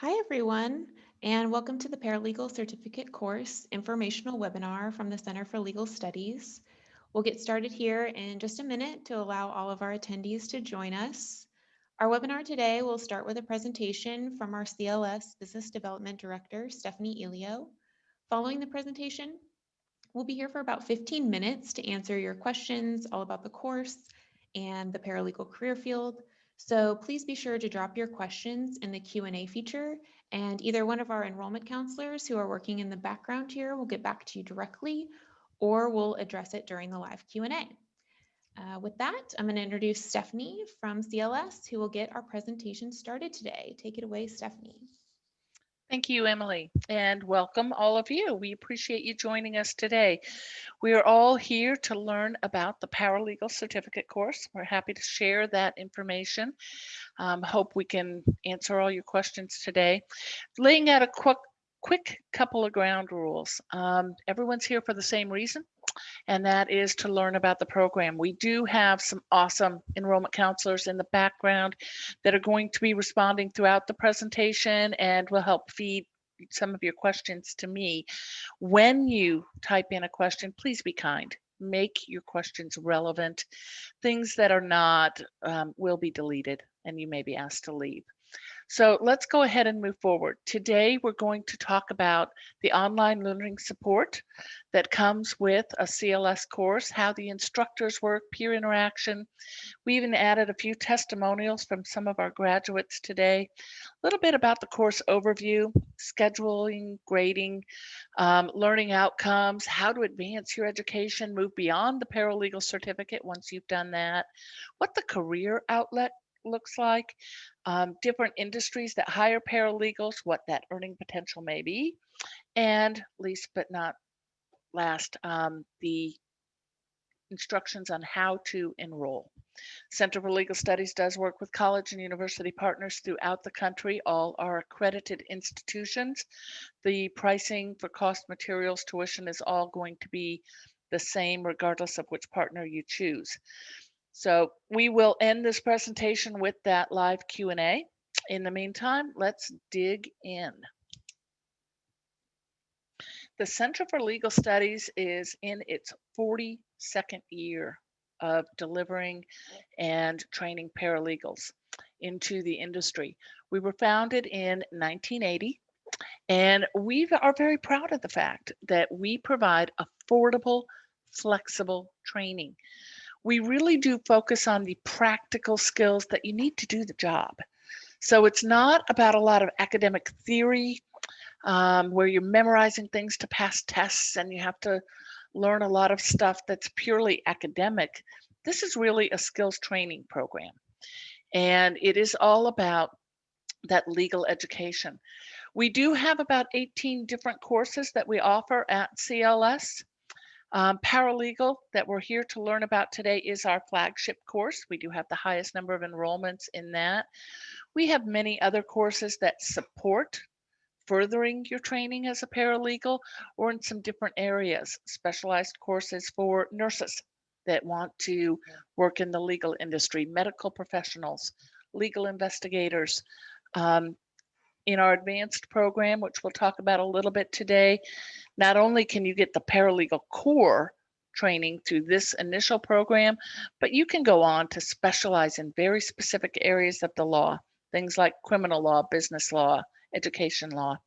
Hi, everyone, and welcome to the Paralegal Certificate Course informational webinar from the Center for Legal Studies. We'll get started here in just a minute to allow all of our attendees to join us. Our webinar today will start with a presentation from our CLS Business Development Director, Stephanie Elio. Following the presentation, we'll be here for about 15 minutes to answer your questions all about the course and the paralegal career field. So please be sure to drop your questions in the Q&A feature, and either one of our enrollment counselors who are working in the background here will get back to you directly, or we'll address it during the live Q&A. With that, I'm going to introduce Stephanie from CLS, who will get our presentation started today. Take it away, Stephanie. Thank you, Emily, and welcome all of you. We appreciate you joining us today. We are all here to learn about the Paralegal Certificate course. We're happy to share that information. Hope we can answer all your questions today. Laying out a quick couple of ground rules. Everyone's here for the same reason, and that is to learn about the program. We do have some awesome enrollment counselors in the background that are going to be responding throughout the presentation and will help feed some of your questions to me. When you type in a question, please be kind. Make your questions relevant. Things that are not will be deleted and you may be asked to leave. So let's go ahead and move forward. Today, we're going to talk about the online learning support that comes with a CLS course, how the instructors work, peer interaction. We even added a few testimonials from some of our graduates today. A little bit about the course overview, scheduling, grading, learning outcomes, how to advance your education, move beyond the paralegal certificate once you've done that, what the career outlet looks like, different industries that hire paralegals, what that earning potential may be, and least but not last, the instructions on how to enroll. Center for Legal Studies does work with college and university partners throughout the country. All are accredited institutions. The pricing for cost, materials, tuition is all going to be the same regardless of which partner you choose. So we will end this presentation with that live Q&A. In the meantime, let's dig in. The Center for Legal Studies is in its 42nd year of delivering and training paralegals into the industry. We were founded in 1980, and we are very proud of the fact that we provide affordable, flexible training. We really do focus on the practical skills that you need to do the job. So it's not about a lot of academic theory where you're memorizing things to pass tests and you have to learn a lot of stuff that's purely academic. This is really a skills training program. And it is all about that legal education. We do have about 18 different courses that we offer at CLS. Paralegal that we're here to learn about today is our flagship course. We do have the highest number of enrollments in that. We have many other courses that support furthering your training as a paralegal or in some different areas, specialized courses for nurses that want to work in the legal industry, medical professionals, legal investigators. In our advanced program, which we'll talk about a little bit today, not only can you get the paralegal core training through this initial program, but you can go on to specialize in very specific areas of the law, things like criminal law, business law, education law.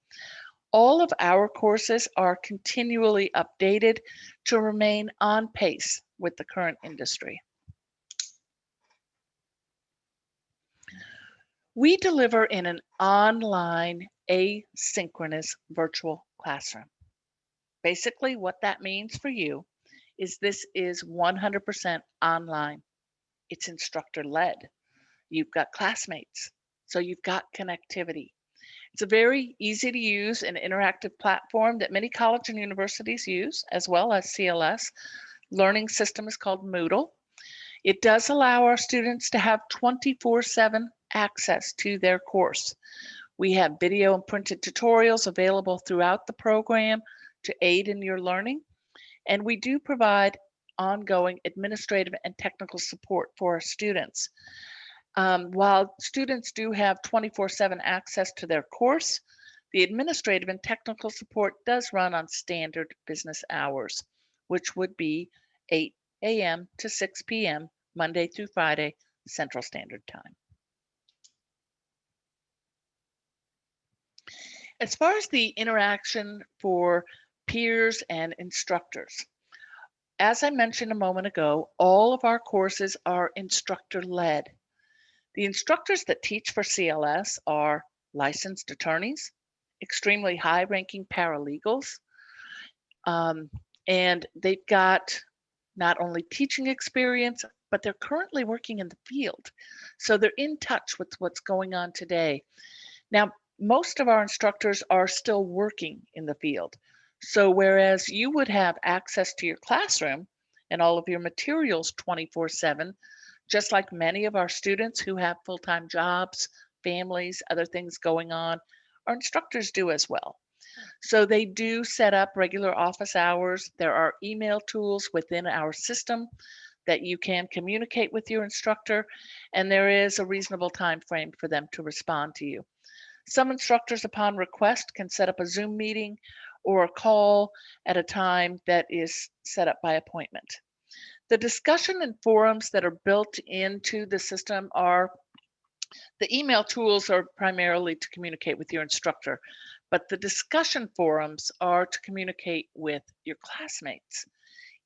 All of our courses are continually updated to remain on pace with the current industry. We deliver in an online asynchronous virtual classroom. Basically, what that means for you is this is 100% online. It's instructor-led. You've got classmates, so you've got connectivity. It's a very easy to use and interactive platform that many colleges and universities use, as well as CLS. Learning system is called Moodle. It does allow our students to have 24/7 access to their course. We have video and printed tutorials available throughout the program to aid in your learning, and we do provide ongoing administrative and technical support for our students. While students do have 24/7 access to their course, the administrative and technical support does run on standard business hours, which would be 8 a.m. to 6 p.m. Monday through Friday, Central Standard Time. As far as the interaction for peers and instructors, as I mentioned a moment ago, all of our courses are instructor-led. The instructors that teach for CLS are licensed attorneys, extremely high-ranking paralegals, and they've got not only teaching experience, but they're currently working in the field. So they're in touch with what's going on today. Now, most of our instructors are still working in the field. So whereas you would have access to your classroom and all of your materials 24/7, just like many of our students who have full-time jobs, families, other things going on, our instructors do as well. So they do set up regular office hours. There are email tools within our system that you can communicate with your instructor, and there is a reasonable time frame for them to respond to you. Some instructors, upon request, can set up a Zoom meeting or a call at a time that is set up by appointment. The discussion and forums that are built into the system are the email tools are primarily to communicate with your instructor, but the discussion forums are to communicate with your classmates.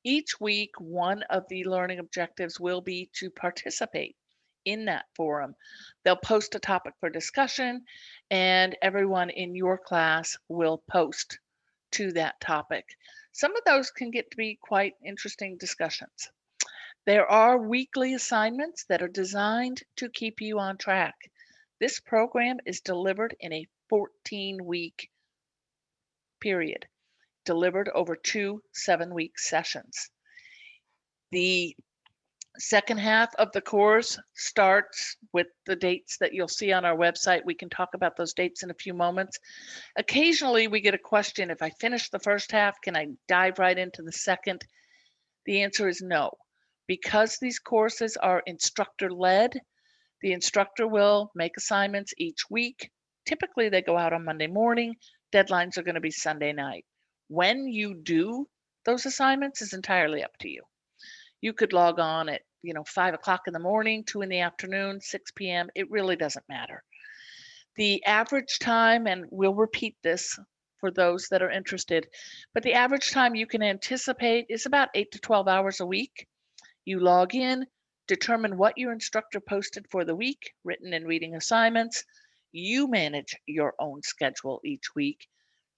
Each week, one of the learning objectives will be to participate in that forum. They'll post a topic for discussion, and everyone in your class will post to that topic. Some of those can get to be quite interesting discussions. There are weekly assignments that are designed to keep you on track. This program is delivered in a 14-week period, delivered over 2 7-week sessions. The second half of the course starts with the dates that you'll see on our website. We can talk about those dates in a few moments. Occasionally, we get a question, if I finish the first half, can I dive right into the second? The answer is no. Because these courses are instructor-led, the instructor will make assignments each week. Typically, they go out on Monday morning. Deadlines are going to be Sunday night. When you do those assignments is entirely up to you. You could log on at 5 o'clock in the morning, 2 in the afternoon, 6 p.m. It really doesn't matter. The average time, and we'll repeat this for those that are interested, but the average time you can anticipate is about 8 to 12 hours a week. You log in, determine what your instructor posted for the week, written and reading assignments. You manage your own schedule each week.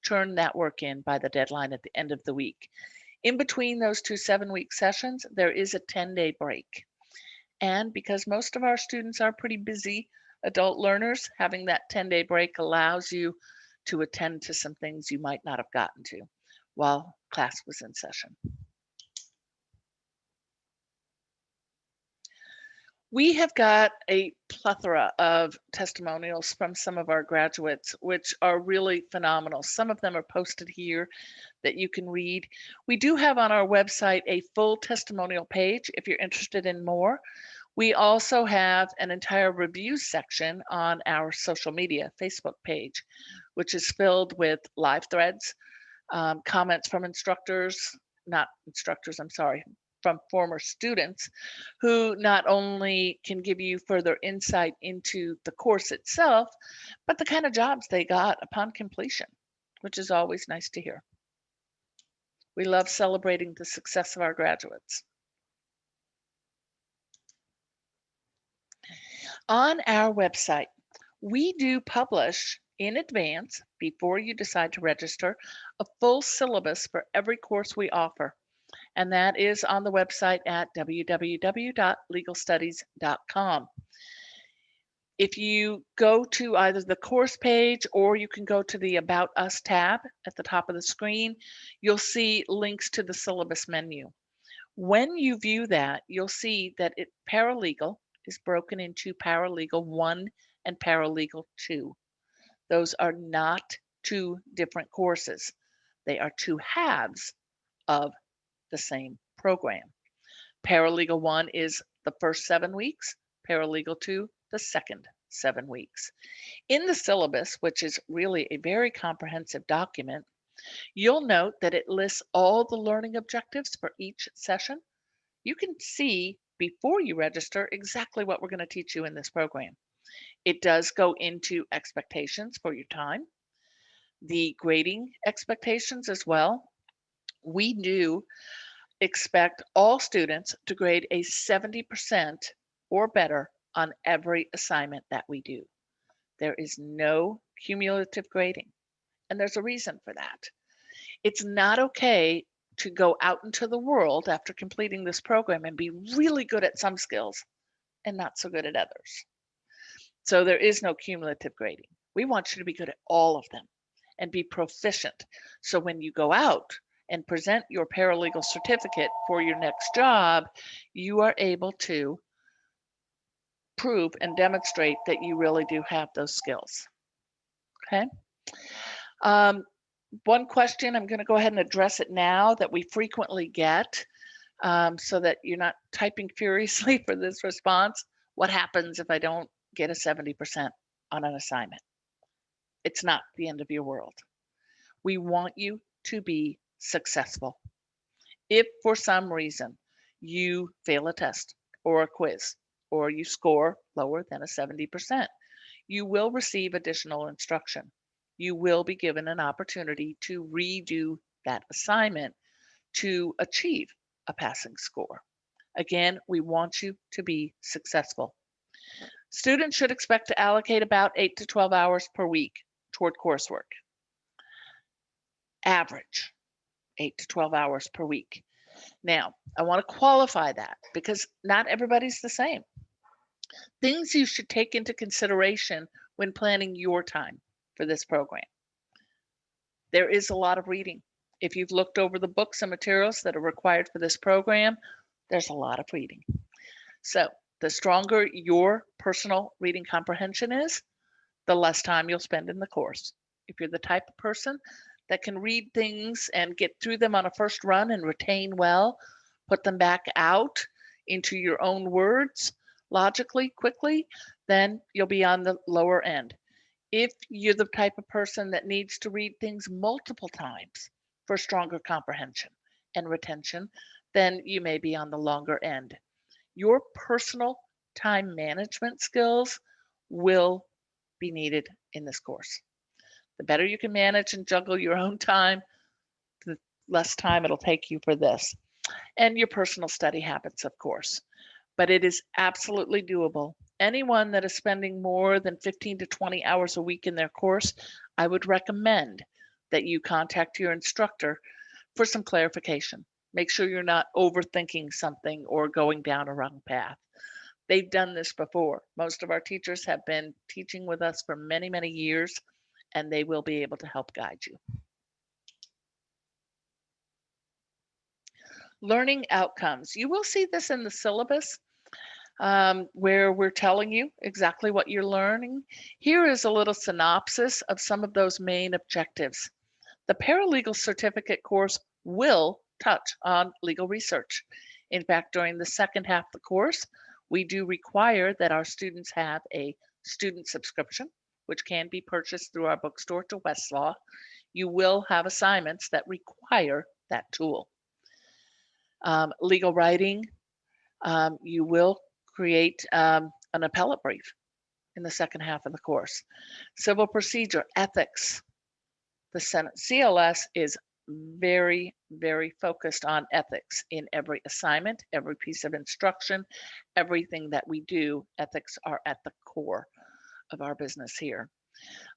Turn that work in by the deadline at the end of the week. In between those 2 7-week sessions, there is a 10-day break. And because most of our students are pretty busy adult learners, having that 10-day break allows you to attend to some things you might not have gotten to while class was in session. We have got a plethora of testimonials from some of our graduates, which are really phenomenal. Some of them are posted here that you can read. We do have on our website a full testimonial page if you're interested in more. We also have an entire review section on our social media Facebook page, which is filled with live threads, comments from from former students who not only can give you further insight into the course itself, but the kind of jobs they got upon completion, which is always nice to hear. We love celebrating the success of our graduates. On our website, we do publish in advance, before you decide to register, a full syllabus for every course we offer. And that is on the website at www.legalstudies.com. If you go to either the course page or you can go to the About Us tab at the top of the screen, you'll see links to the syllabus menu. When you view that, you'll see that Paralegal is broken into Paralegal 1 and Paralegal 2. Those are not 2 different courses. They are 2 halves of the same program. Paralegal 1 is the first 7 weeks, Paralegal 2, the second 7 weeks. In the syllabus, which is really a very comprehensive document, you'll note that it lists all the learning objectives for each session. You can see before you register exactly what we're going to teach you in this program. It does go into expectations for your time, the grading expectations as well. We do expect all students to grade a 70% or better on every assignment that we do. There is no cumulative grading, and there's a reason for that. It's not okay to go out into the world after completing this program and be really good at some skills and not so good at others. So there is no cumulative grading. We want you to be good at all of them and be proficient. So when you go out and present your paralegal certificate for your next job, you are able to prove and demonstrate that you really do have those skills. Okay. One question, I'm going to go ahead and address it now, that we frequently get, so that you're not typing furiously for this response. What happens if I don't get a 70% on an assignment? It's not the end of your world. We want you to be successful. If for some reason you fail a test or a quiz, or you score lower than a 70%, you will receive additional instruction. You will be given an opportunity to redo that assignment to achieve a passing score. Again, we want you to be successful. Students should expect to allocate about 8 to 12 hours per week toward coursework. Average 8 to 12 hours per week. Now, I want to qualify that because not everybody's the same. Things you should take into consideration when planning your time for this program. There is a lot of reading. If you've looked over the books and materials that are required for this program, there's a lot of reading. So the stronger your personal reading comprehension is, the less time you'll spend in the course. If you're the type of person that can read things and get through them on a first run and retain well, put them back out into your own words logically, quickly, then you'll be on the lower end. If you're the type of person that needs to read things multiple times for stronger comprehension and retention, then you may be on the longer end. Your personal time management skills will be needed in this course. The better you can manage and juggle your own time, the less time it'll take you for this. And your personal study habits, of course. But it is absolutely doable. Anyone that is spending more than 15 to 20 hours a week in their course, I would recommend that you contact your instructor for some clarification. Make sure you're not overthinking something or going down a wrong path. They've done this before. Most of our teachers have been teaching with us for many, many years, and they will be able to help guide you. Learning outcomes. You will see this in the syllabus where we're telling you exactly what you're learning. Here is a little synopsis of some of those main objectives. The paralegal certificate course will touch on legal research. In fact, during the second half of the course, we do require that our students have a student subscription, which can be purchased through our bookstore to Westlaw. You will have assignments that require that tool. Legal writing, you will create an appellate brief in the second half of the course. Civil procedure, ethics. The CLS is very, very focused on ethics in every assignment, every piece of instruction, everything that we do. Ethics are at the core of our business here.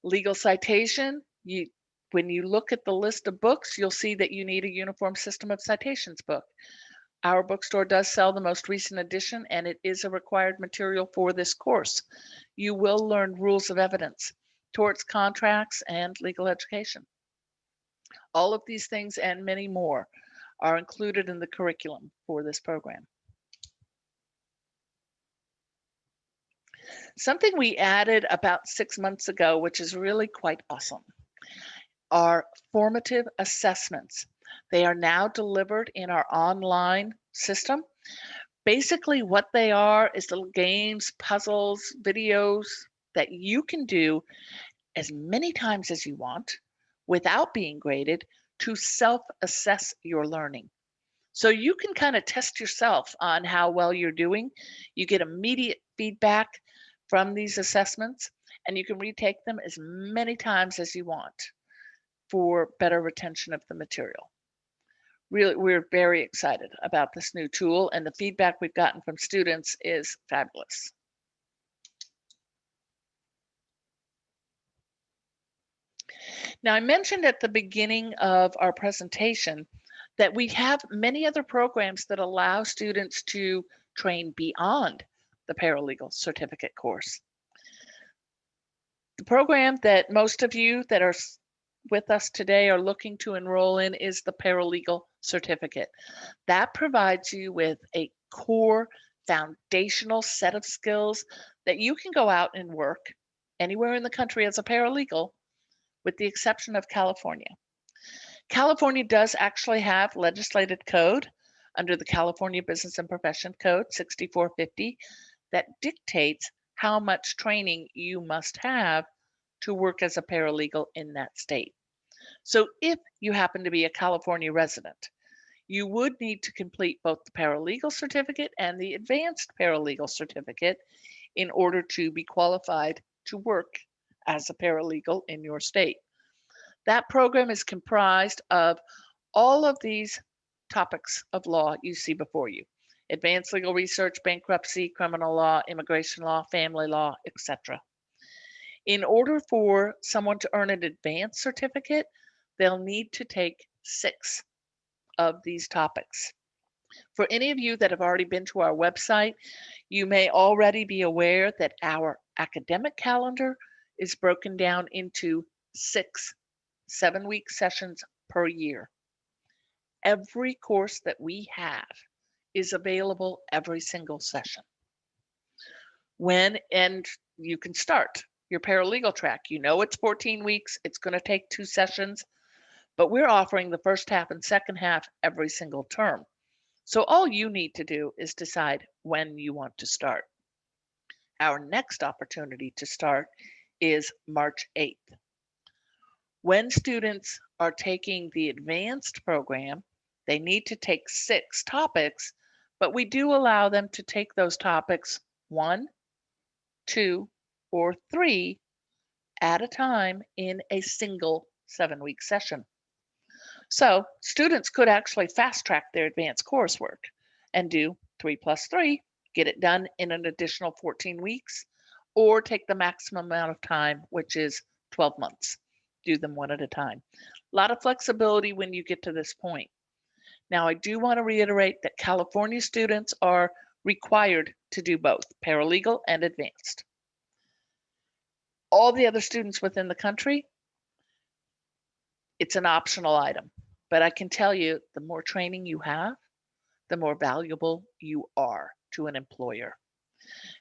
Legal citation, when you look at the list of books, you'll see that you need a uniform system of citations book. Our bookstore does sell the most recent edition, and it is a required material for this course. You will learn rules of evidence, torts, contracts, and legal education. All of these things and many more are included in the curriculum for this program. Something we added about 6 months ago, which is really quite awesome, are formative assessments. They are now delivered in our online system. Basically, what they are is little games, puzzles, videos that you can do as many times as you want without being graded to self-assess your learning. So you can kind of test yourself on how well you're doing. You get immediate feedback from these assessments, and you can retake them as many times as you want for better retention of the material. Really, we're very excited about this new tool, and the feedback we've gotten from students is fabulous. Now, I mentioned at the beginning of our presentation that we have many other programs that allow students to train beyond the paralegal certificate course. The program that most of you that are with us today are looking to enroll in is the paralegal certificate. That provides you with a core foundational set of skills that you can go out and work anywhere in the country as a paralegal, with the exception of California. California does actually have legislated code under the California Business and Profession Code 6450 that dictates how much training you must have to work as a paralegal in that state. So if you happen to be a California resident, you would need to complete both the paralegal certificate and the advanced paralegal certificate in order to be qualified to work as a paralegal in your state. That program is comprised of all of these topics of law you see before you: advanced legal research, bankruptcy, criminal law, immigration law, family law, etc. In order for someone to earn an advanced certificate, they'll need to take 6 of these topics. For any of you that have already been to our website, you may already be aware that our academic calendar is broken down into 6 7-week sessions per year. Every course that we have is available every single session. And you can start your paralegal track. You know it's 14 weeks, it's going to take 2 sessions, but we're offering the first half and second half every single term. So all you need to do is decide when you want to start. Our next opportunity to start is March 8th. When students are taking the advanced program, they need to take 6 topics, but we do allow them to take those topics 1, 2, or 3 at a time in a single 7-week session. So students could actually fast track their advanced coursework and do 3 plus 3, get it done in an additional 14 weeks, or take the maximum amount of time, which is 12 months. Do them one at a time. A lot of flexibility when you get to this point. Now, I do want to reiterate that California students are required to do both paralegal and advanced. All the other students within the country, it's an optional item. But I can tell you, the more training you have, the more valuable you are to an employer.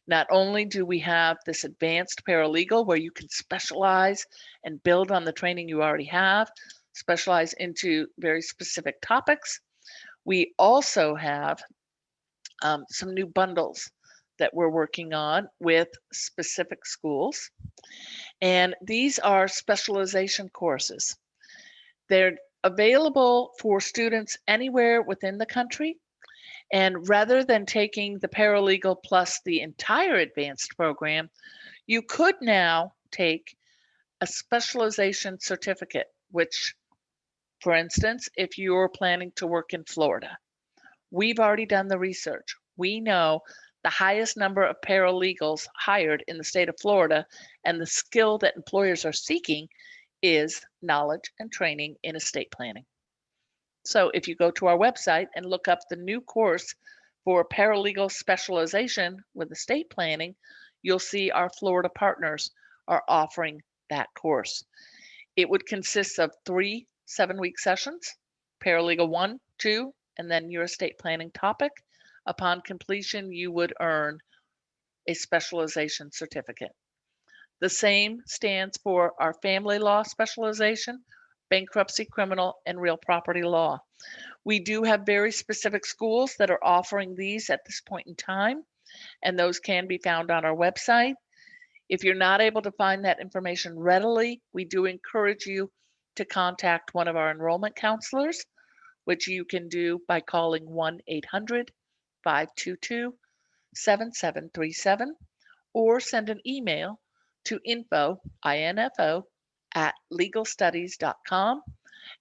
Not only do we have this advanced paralegal where you can specialize and build on the training you already have, specialize into very specific topics, we also have some new bundles that we're working on with specific schools. And these are specialization courses. They're available for students anywhere within the country. And rather than taking the paralegal plus the entire advanced program, you could now take a specialization certificate, which, for instance, if you're planning to work in Florida, we've already done the research. We know the highest number of paralegals hired in the state of Florida, and the skill that employers are seeking is knowledge and training in estate planning. So if you go to our website and look up the new course for paralegal specialization with estate planning, you'll see our Florida partners are offering that course. It would consist of 3 7-week sessions, paralegal 1, 2, and then your estate planning topic. Upon completion, you would earn a specialization certificate. The same stands for our family law specialization, bankruptcy, criminal, and real property law. We do have very specific schools that are offering these at this point in time, and those can be found on our website. If you're not able to find that information readily, we do encourage you to contact one of our enrollment counselors, which you can do by calling 1-800-522-7737 or send an email to info at legalstudies.com,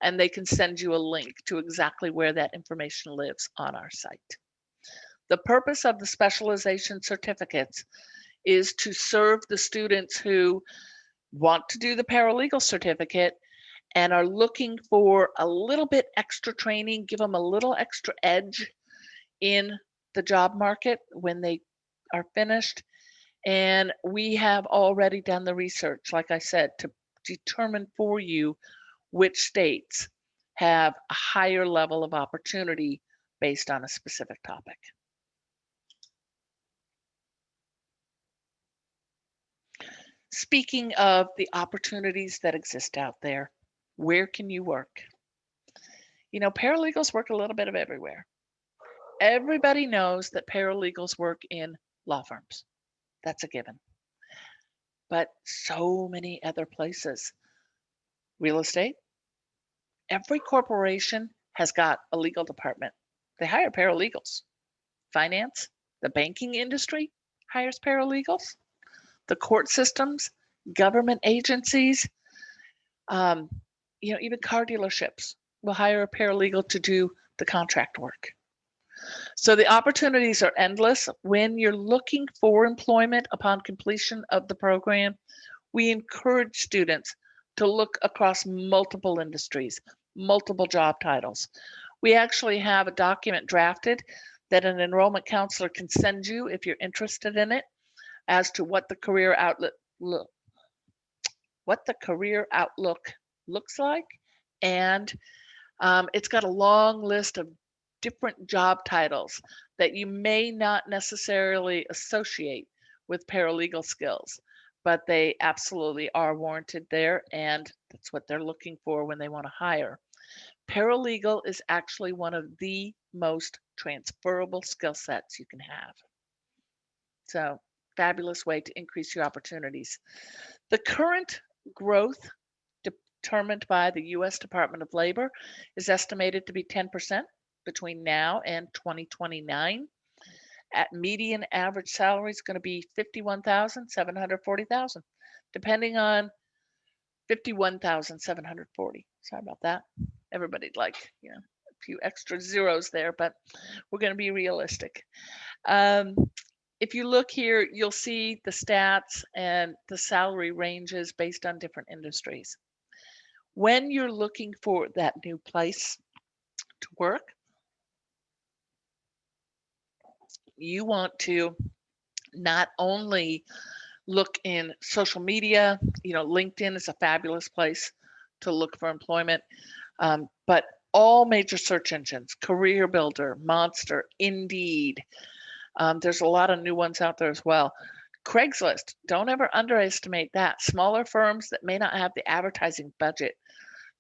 and they can send you a link to exactly where that information lives on our site. The purpose of the specialization certificates is to serve the students who want to do the paralegal certificate and are looking for a little bit extra training, give them a little extra edge in the job market when they are finished. And we have already done the research, like I said, to determine for you which states have a higher level of opportunity based on a specific topic. Speaking of the opportunities that exist out there, where can you work? You know, paralegals work a little bit of everywhere. Everybody knows that paralegals work in law firms. That's a given. But so many other places. Real estate. Every corporation has got a legal department. They hire paralegals. Finance, the banking industry hires paralegals. The court systems, government agencies, even car dealerships will hire a paralegal to do the contract work. So the opportunities are endless. When you're looking for employment upon completion of the program, we encourage students to look across multiple industries, multiple job titles. We actually have a document drafted that an enrollment counselor can send you if you're interested in it, as to what the career outlook looks like. And it's got a long list of different job titles that you may not necessarily associate with paralegal skills, but they absolutely are warranted there, and that's what they're looking for when they want to hire. Paralegal is actually one of the most transferable skill sets you can have. So, fabulous way to increase your opportunities. The current growth determined by the U.S. Department of Labor is estimated to be 10% between now and 2029. At median average salary is going to be $51,000, $740,000, depending on 51,740. Sorry about that. Everybody'd like, a few extra zeros there, but we're going to be realistic. If you look here, you'll see the stats and the salary ranges based on different industries. When you're looking for that new place to work, you want to not only look in social media, LinkedIn is a fabulous place to look for employment, but all major search engines, Career Builder, Monster, Indeed. There's a lot of new ones out there as well. Craigslist, don't ever underestimate that. Smaller firms that may not have the advertising budget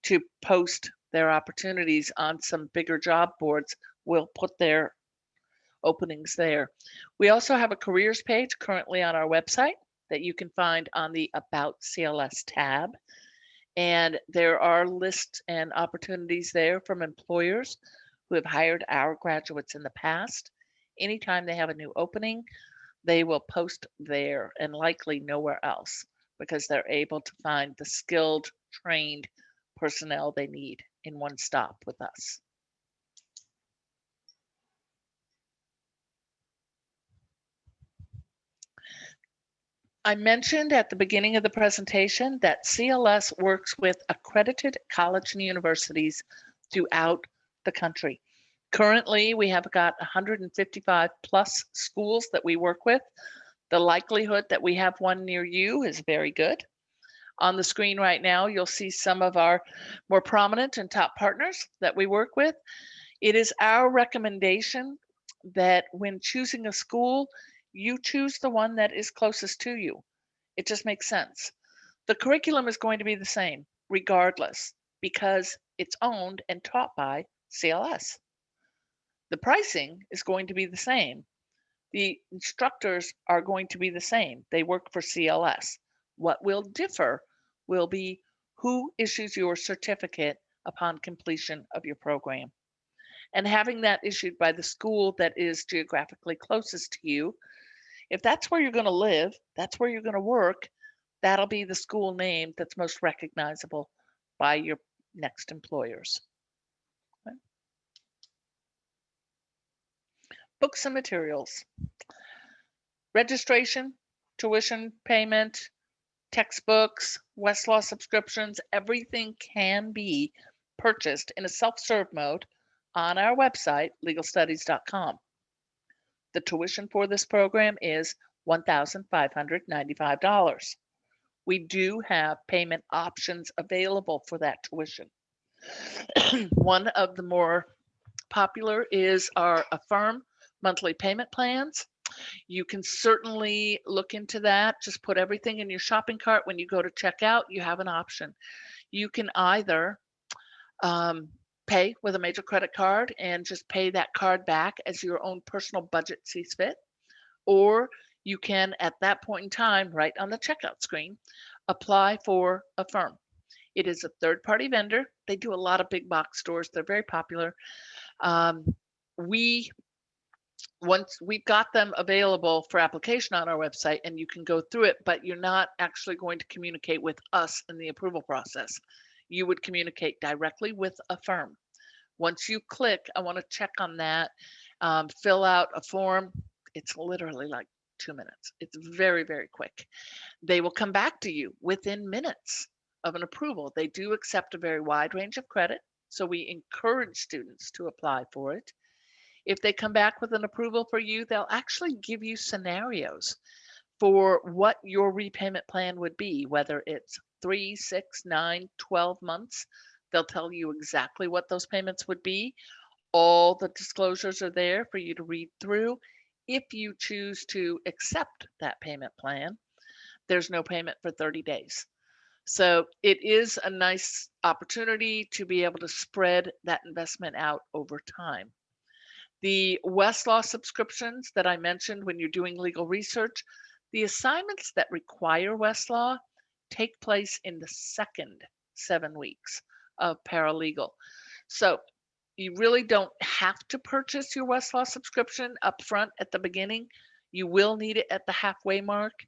to post their opportunities on some bigger job boards will put their openings there. We also have a careers page currently on our website that you can find on the About CLS tab. And there are lists and opportunities there from employers who have hired our graduates in the past. Anytime they have a new opening, they will post there and likely nowhere else, because they're able to find the skilled, trained personnel they need in one stop with us. I mentioned at the beginning of the presentation that CLS works with accredited college and universities throughout the country. Currently, we have got 155 plus schools that we work with. The likelihood that we have one near you is very good. On the screen right now, you'll see some of our more prominent and top partners that we work with. It is our recommendation that when choosing a school, you choose the one that is closest to you. It just makes sense. The curriculum is going to be the same regardless, because it's owned and taught by CLS. The pricing is going to be the same. The instructors are going to be the same. They work for CLS. What will differ will be who issues your certificate upon completion of your program. And having that issued by the school that is geographically closest to you. If that's where you're going to live, that's where you're going to work, that'll be the school name that's most recognizable by your next employers. Okay. Books and materials. Registration, tuition payment, textbooks, Westlaw subscriptions, everything can be purchased in a self-serve mode on our website, legalstudies.com. The tuition for this program is $1,595. We do have payment options available for that tuition. One of the more popular is our Affirm monthly payment plans. You can certainly look into that. Just put everything in your shopping cart. When you go to checkout, you have an option. You can either pay with a major credit card and just pay that card back as your own personal budget sees fit, or you can, at that point in time, right on the checkout screen, apply for Affirm. It is a third-party vendor. They do a lot of big box stores. They're very popular. Once we've got them available for application on our website, and you can go through it, but you're not actually going to communicate with us in the approval process. You would communicate directly with Affirm. Once you click, I want to check on that, fill out a form. It's literally like 2 minutes. It's very, very quick. They will come back to you within minutes of an approval. They do accept a very wide range of credit, so we encourage students to apply for it. If they come back with an approval for you, they'll actually give you scenarios for what your repayment plan would be, whether it's 3, 6, 9, 12 months. They'll tell you exactly what those payments would be. All the disclosures are there for you to read through. If you choose to accept that payment plan, there's no payment for 30 days. So it is a nice opportunity to be able to spread that investment out over time. The Westlaw subscriptions that I mentioned when you're doing legal research, the assignments that require Westlaw take place in the second 7 weeks of paralegal. So you really don't have to purchase your Westlaw subscription up front at the beginning. You will need it at the halfway mark.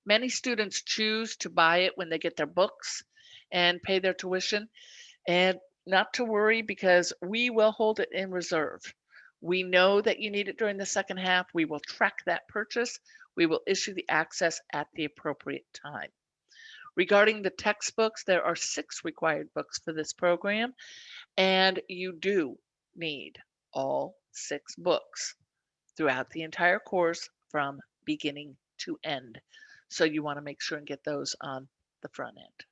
Many students choose to buy it when they get their books and pay their tuition. And not to worry, because we will hold it in reserve. We know that you need it during the second half. We will track that purchase. We will issue the access at the appropriate time. Regarding the textbooks, there are 6 required books for this program, and you do need all 6 books throughout the entire course from beginning to end. So you want to make sure and get those on the front end.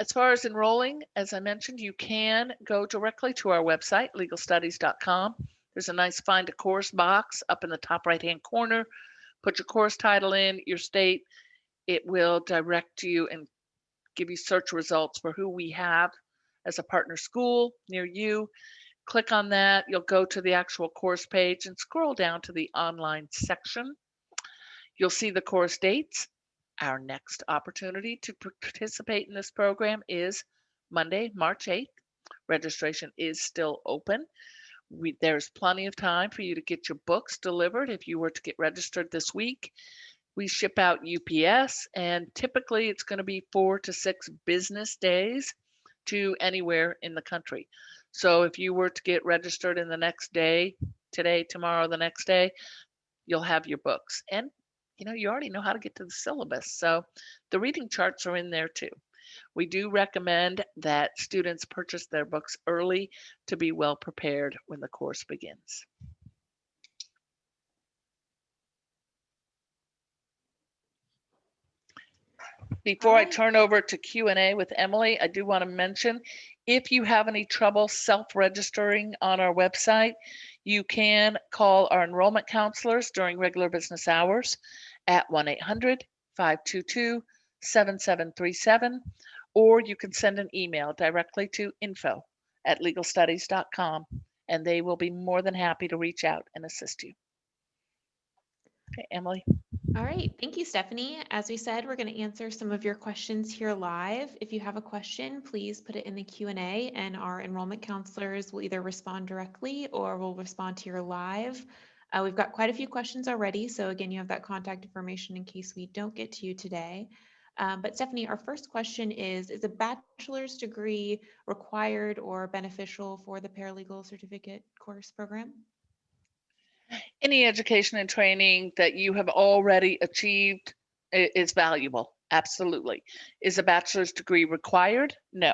As far as enrolling, as I mentioned, you can go directly to our website, legalstudies.com. There's a nice Find a Course box up in the top right-hand corner. Put your course title in, your state. It will direct you and give you search results for who we have as a partner school near you. Click on that. You'll go to the actual course page and scroll down to the online section. You'll see the course dates. Our next opportunity to participate in this program is Monday, March 8th. Registration is still open. There's plenty of time for you to get your books delivered if you were to get registered this week. We ship out UPS, and typically it's going to be 4 to 6 business days to anywhere in the country. So if you were to get registered in the next day, today, tomorrow, the next day, you'll have your books. And you already know how to get to the syllabus. So the reading charts are in there too. We do recommend that students purchase their books early to be well prepared when the course begins. Before I turn over to Q&A with Emily, I do want to mention, if you have any trouble self-registering on our website, you can call our enrollment counselors during regular business hours at 1-800-522-0700. 888-888-7737, or you can send an email directly to info@legalstudies.com, and they will be more than happy to reach out and assist you. Okay, Emily. All right, thank you, Stephanie. As we said, we're going to answer some of your questions here live. If you have a question, please put it in the Q&A, and our enrollment counselors will either respond directly or will respond to your live. We've got quite a few questions already, so again, you have that contact information in case we don't get to you today. But Stephanie, our first question is a bachelor's degree required or beneficial for the paralegal certificate course program? Any education and training that you have already achieved is valuable. Absolutely. Is a bachelor's degree required? No.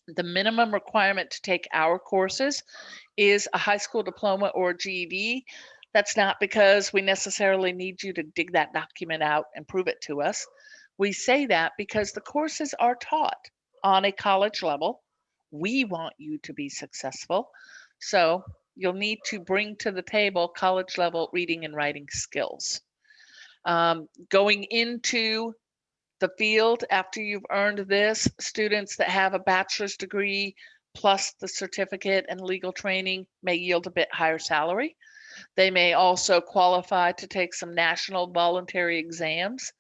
The minimum requirement to take our courses is a high school diploma or GED. That's not because we necessarily need you to dig that document out and prove it to us. We say that because the courses are taught on a college level. We want you to be successful. So you'll need to bring to the table college level reading and writing skills. Going into the field after you've earned this, students that have a bachelor's degree plus the certificate and legal training may yield a bit higher salary. They may also qualify to take some national voluntary exams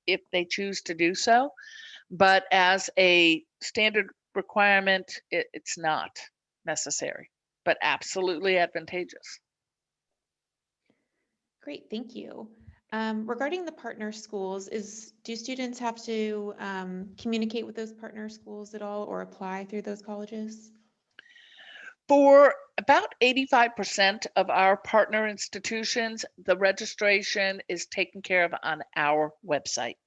if they choose to do so. But as a standard requirement, it's not necessary, but absolutely advantageous. Great, thank you. Regarding the partner schools, do students have to communicate with those partner schools at all or apply through those colleges? For about 85% of our partner institutions, the registration is taken care of on our website.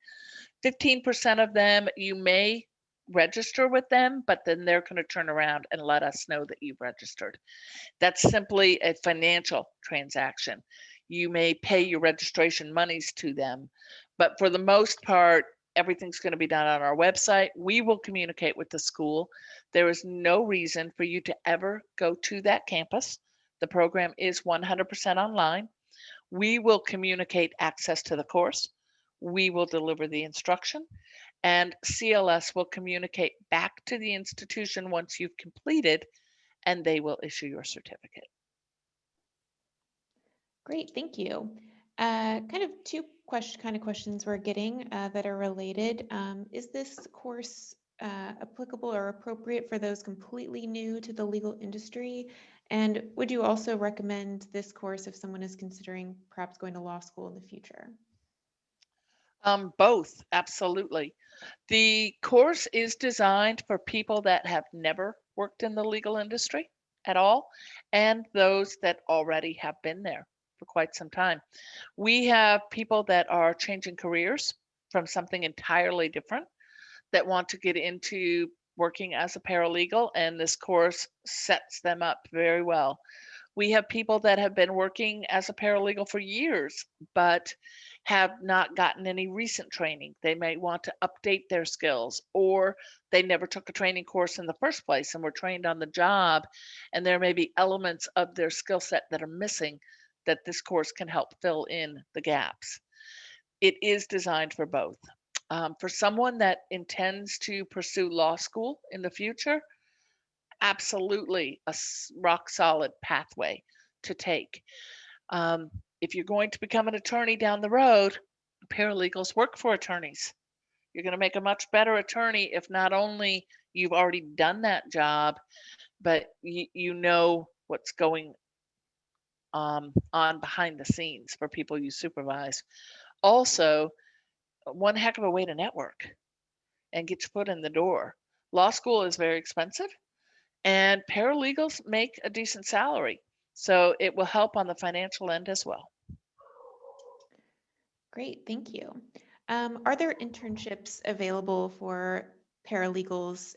15% of them, you may register with them, but then they're going to turn around and let us know that you've registered. That's simply a financial transaction. You may pay your registration monies to them, but for the most part, everything's going to be done on our website. We will communicate with the school. There is no reason for you to ever go to that campus. The program is 100% online. We will communicate access to the course. We will deliver the instruction, and CLS will communicate back to the institution once you've completed, and they will issue your certificate. Great, thank you. Kind of two questions we're getting that are related. Is this course applicable or appropriate for those completely new to the legal industry? And would you also recommend this course if someone is considering perhaps going to law school in the future? Both, absolutely. The course is designed for people that have never worked in the legal industry at all, and those that already have been there for quite some time. We have people that are changing careers from something entirely different that want to get into working as a paralegal, and this course sets them up very well. We have people that have been working as a paralegal for years, but have not gotten any recent training. They may want to update their skills, or they never took a training course in the first place and were trained on the job, and there may be elements of their skill set that are missing that this course can help fill in the gaps. It is designed for both. For someone that intends to pursue law school in the future, absolutely a rock solid pathway to take. If you're going to become an attorney down the road, paralegals work for attorneys. You're going to make a much better attorney if not only you've already done that job, but you know what's going on behind the scenes for people you supervise. Also, one heck of a way to network and get your foot in the door. Law school is very expensive, and paralegals make a decent salary. So it will help on the financial end as well. Great, thank you. Are there internships available for paralegals,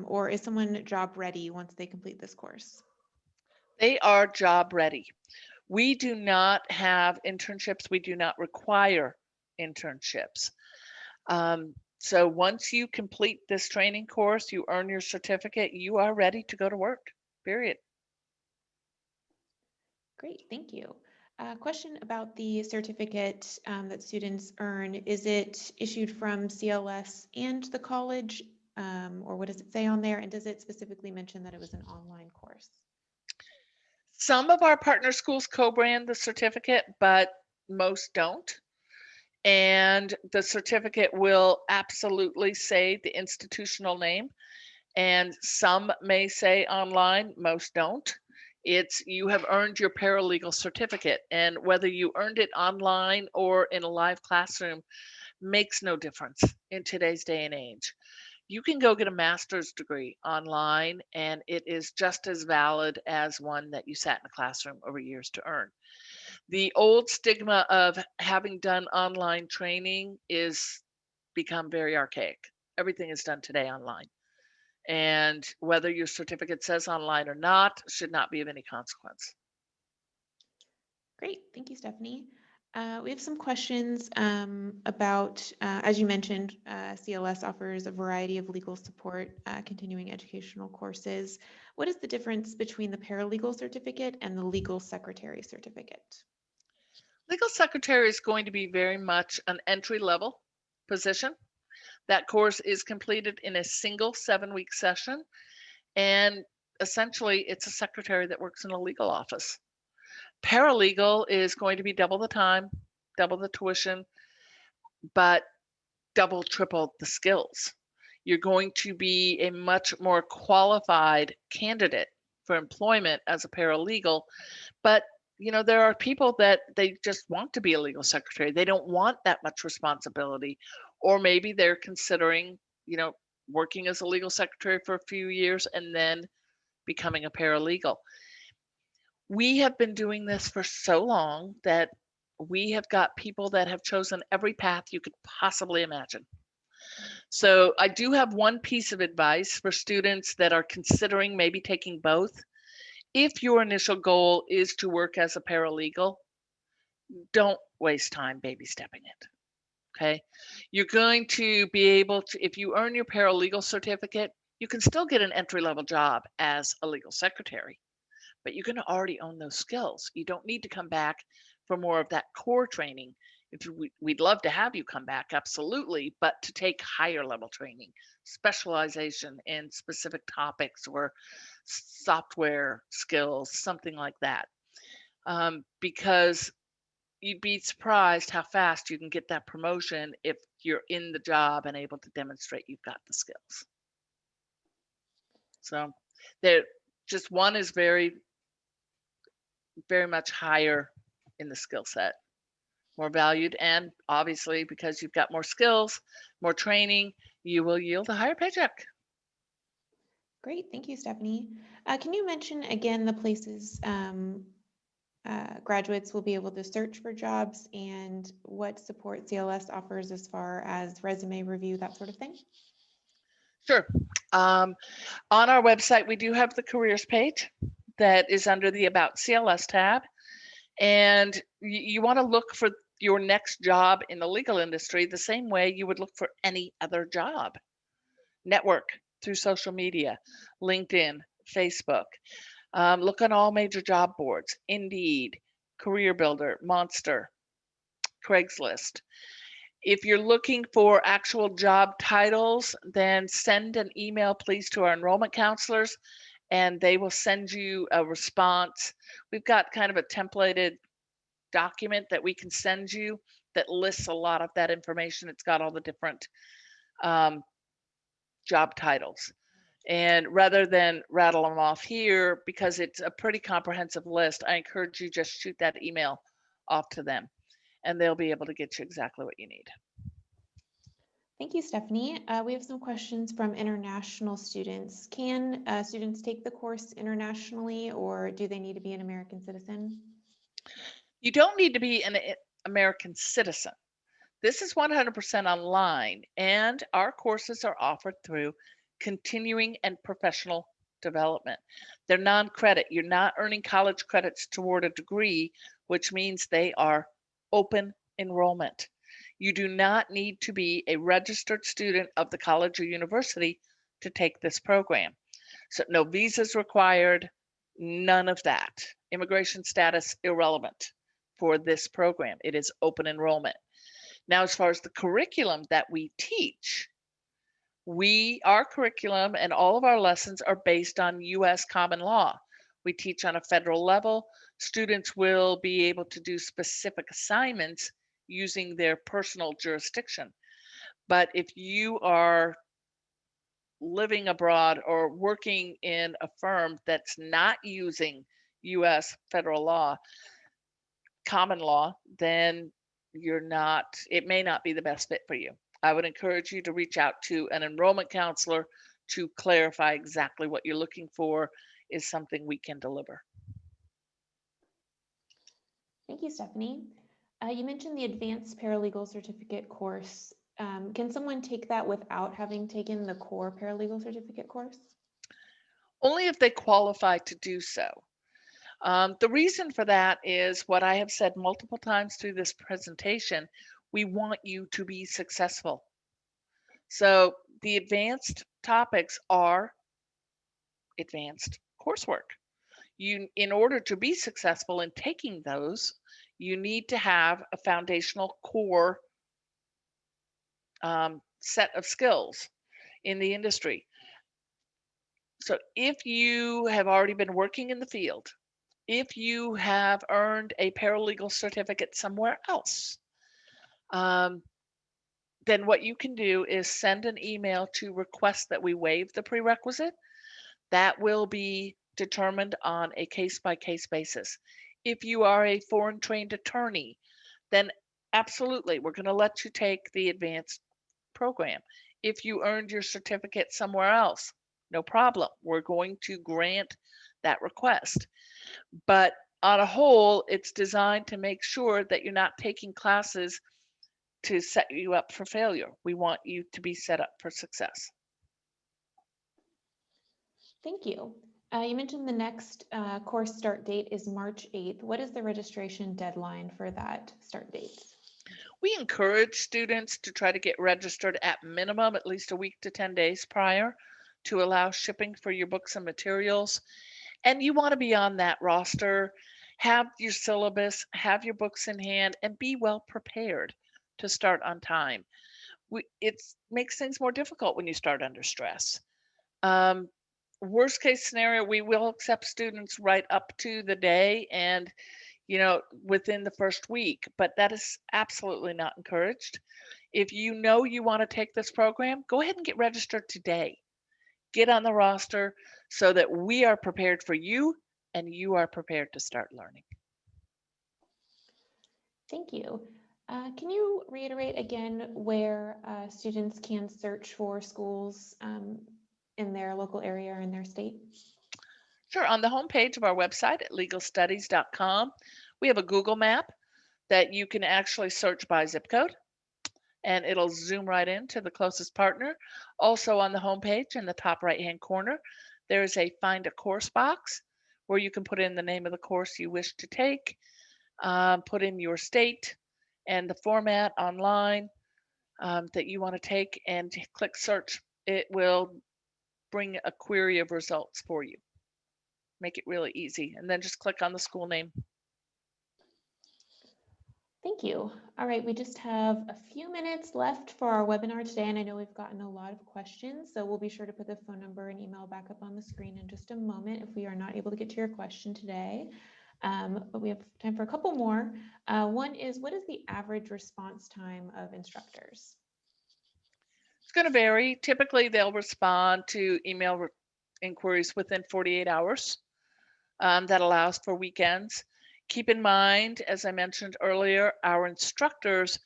or is someone job ready once they complete this course? They are job ready. We do not have internships. We do not require internships. So once you complete this training course, you earn your certificate, you are ready to go to work, period. Great, thank you. Question about the certificate that students earn. Is it issued from CLS and the college, or what does it say on there? And does it specifically mention that it was an online course? Some of our partner schools co-brand the certificate, but most don't. And the certificate will absolutely say the institutional name. And some may say online, most don't. It's you have earned your paralegal certificate, and whether you earned it online or in a live classroom makes no difference in today's day and age. You can go get a master's degree online, and it is just as valid as one that you sat in a classroom over years to earn. The old stigma of having done online training is become very archaic. Everything is done today online. And whether your certificate says online or not should not be of any consequence. Great, thank you, Stephanie. We have some questions about, as you mentioned, CLS offers a variety of legal support, continuing educational courses. What is the difference between the paralegal certificate and the legal secretary certificate? Legal secretary is going to be very much an entry level position. That course is completed in a single 7-week session. And essentially, it's a secretary that works in a legal office. Paralegal is going to be double the time, double the tuition, but double, triple the skills. You're going to be a much more qualified candidate for employment as a paralegal. But there are people that they just want to be a legal secretary. They don't want that much responsibility, or maybe they're considering, working as a legal secretary for a few years and then becoming a paralegal. We have been doing this for so long that we have got people that have chosen every path you could possibly imagine. So I do have one piece of advice for students that are considering maybe taking both. If your initial goal is to work as a paralegal, don't waste time baby stepping it. Okay. You're going to be able to, if you earn your paralegal certificate, you can still get an entry level job as a legal secretary, but you're going to already own those skills. You don't need to come back for more of that core training. We'd love to have you come back, absolutely, but to take higher level training, specialization in specific topics or software skills, something like that. Because you'd be surprised how fast you can get that promotion if you're in the job and able to demonstrate you've got the skills. So there, just one is very, very much higher in the skill set, more valued, and obviously because you've got more skills, more training, you will yield a higher paycheck. Great, thank you, Stephanie. Can you mention again the places graduates will be able to search for jobs and what support CLS offers as far as resume review, that sort of thing? Sure. On our website, we do have the careers page that is under the About CLS tab. And you want to look for your next job in the legal industry the same way you would look for any other job. Network through social media, LinkedIn, Facebook. Look on all major job boards, Indeed, Career Builder, Monster, Craigslist. If you're looking for actual job titles, then send an email, please, to our enrollment counselors, and they will send you a response. We've got kind of a templated document that we can send you that lists a lot of that information. It's got all the different job titles. And rather than rattle them off here, because it's a pretty comprehensive list, I encourage you just shoot that email off to them and they'll be able to get you exactly what you need. Thank you, Stephanie. We have some questions from international students. Can students take the course internationally, or do they need to be an American citizen? You don't need to be an American citizen. This is 100% online, and our courses are offered through continuing and professional development. They're non-credit. You're not earning college credits toward a degree, which means they are open enrollment. You do not need to be a registered student of the college or university to take this program. So no visas required, none of that. Immigration status irrelevant for this program. It is open enrollment. Now, as far as the curriculum that we teach, our curriculum and all of our lessons are based on U.S. common law. We teach on a federal level. Students will be able to do specific assignments using their personal jurisdiction. But if you are living abroad or working in a firm that's not using U.S. federal law, common law, then it may not be the best fit for you. I would encourage you to reach out to an enrollment counselor to clarify exactly what you're looking for is something we can deliver. Thank you, Stephanie. You mentioned the Advanced Paralegal Certificate course. Can someone take that without having taken the core paralegal certificate course? Only if they qualify to do so. The reason for that is what I have said multiple times through this presentation. We want you to be successful. So the advanced topics are advanced coursework. In order to be successful in taking those, you need to have a foundational core set of skills in the industry. So if you have already been working in the field, if you have earned a paralegal certificate somewhere else, then what you can do is send an email to request that we waive the prerequisite. That will be determined on a case-by-case basis. If you are a foreign trained attorney, then absolutely, we're going to let you take the advanced program. If you earned your certificate somewhere else, no problem. We're going to grant that request. But on a whole, it's designed to make sure that you're not taking classes to set you up for failure. We want you to be set up for success. Thank you. You mentioned the next course start date is March 8th. What is the registration deadline for that start date? We encourage students to try to get registered at minimum at least a week to 10 days prior to allow shipping for your books and materials. And you want to be on that roster, have your syllabus, have your books in hand, and be well prepared to start on time. It makes things more difficult when you start under stress. Worst case scenario, we will accept students right up to the day and within the first week, but that is absolutely not encouraged. If you know you want to take this program, go ahead and get registered today. Get on the roster so that we are prepared for you and you are prepared to start learning. Thank you. Can you reiterate again where students can search for schools in their local area or in their state? Sure. On the homepage of our website at legalstudies.com, we have a Google map that you can actually search by zip code, and it'll zoom right into the closest partner. Also on the homepage in the top right-hand corner, there's a Find a Course box where you can put in the name of the course you wish to take, put in your state and the format online that you want to take, and click search. It will bring a query of results for you. Make it really easy, and then just click on the school name. Thank you. All right, we just have a few minutes left for our webinar today, and I know we've gotten a lot of questions, so we'll be sure to put the phone number and email back up on the screen in just a moment if we are not able to get to your question today. But we have time for a couple more. One is, what is the average response time of instructors? It's going to vary. Typically, they'll respond to email inquiries within 48 hours. That allows for weekends. Keep in mind, as I mentioned earlier, our instructors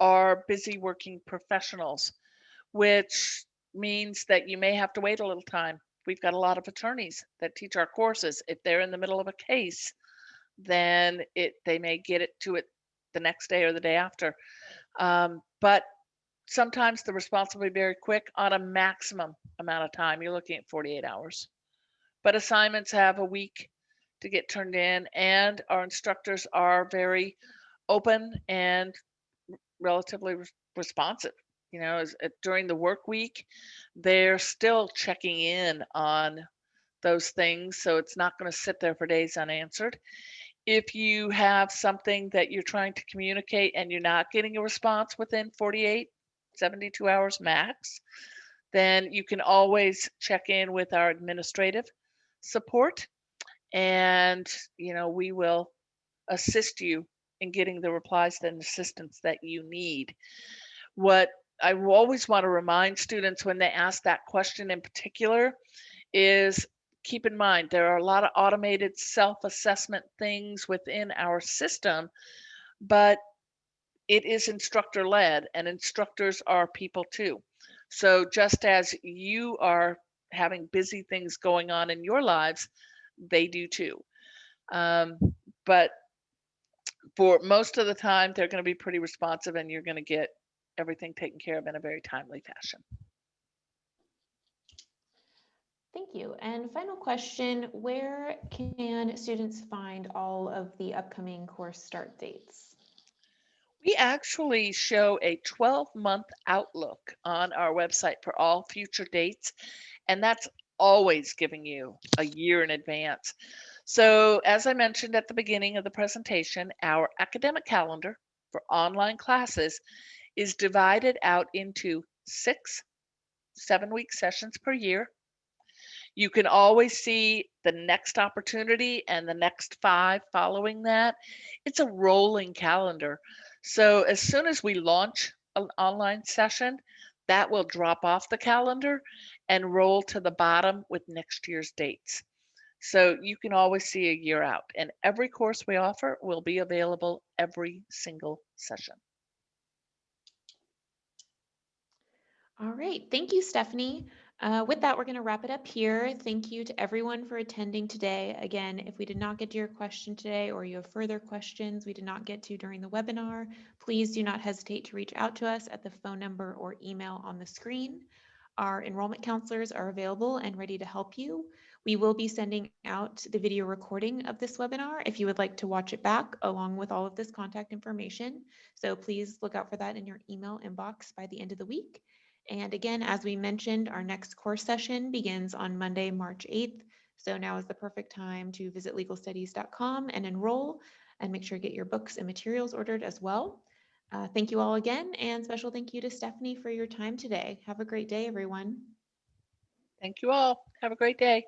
are busy working professionals, which means that you may have to wait a little time. We've got a lot of attorneys that teach our courses. If they're in the middle of a case, then they may get to it the next day or the day after. But sometimes the response will be very quick. On a maximum amount of time, you're looking at 48 hours. But assignments have a week to get turned in, and our instructors are very open and relatively responsive. During the work week, they're still checking in on those things, so it's not going to sit there for days unanswered. If you have something that you're trying to communicate and you're not getting a response within 48, 72 hours max, then you can always check in with our administrative support, and we will assist you in getting the replies and assistance that you need. What I always want to remind students when they ask that question in particular is, keep in mind there are a lot of automated self-assessment things within our system, but it is instructor led, and instructors are people too. So just as you are having busy things going on in your lives, they do too. Um, but for most of the time, they're going to be pretty responsive, and you're going to get everything taken care of in a very timely fashion. Thank you. And final question, where can students find all of the upcoming course start dates? We actually show a 12-month outlook on our website for all future dates, and that's always giving you a year in advance. So, as I mentioned at the beginning of the presentation, our academic calendar for online classes is divided out into 6 7-week sessions per year. You can always see the next opportunity and the next 5 following that. It's a rolling calendar. So as soon as we launch an online session, that will drop off the calendar and roll to the bottom with next year's dates. So you can always see a year out, and every course we offer will be available every single session. All right, thank you, Stephanie. With that, we're going to wrap it up here. Thank you to everyone for attending today. Again, if we did not get to your question today or you have further questions we did not get to during the webinar, please do not hesitate to reach out to us at the phone number or email on the screen. Our enrollment counselors are available and ready to help you. We will be sending out the video recording of this webinar if you would like to watch it back along with all of this contact information. So please look out for that in your email inbox by the end of the week. And again, as we mentioned, our next course session begins on Monday, March 8th. So now is the perfect time to visit legalstudies.com and enroll, and make sure to get your books and materials ordered as well. Thank you all again, and special thank you to Stephanie for your time today. Have a great day, everyone. Thank you all. Have a great day.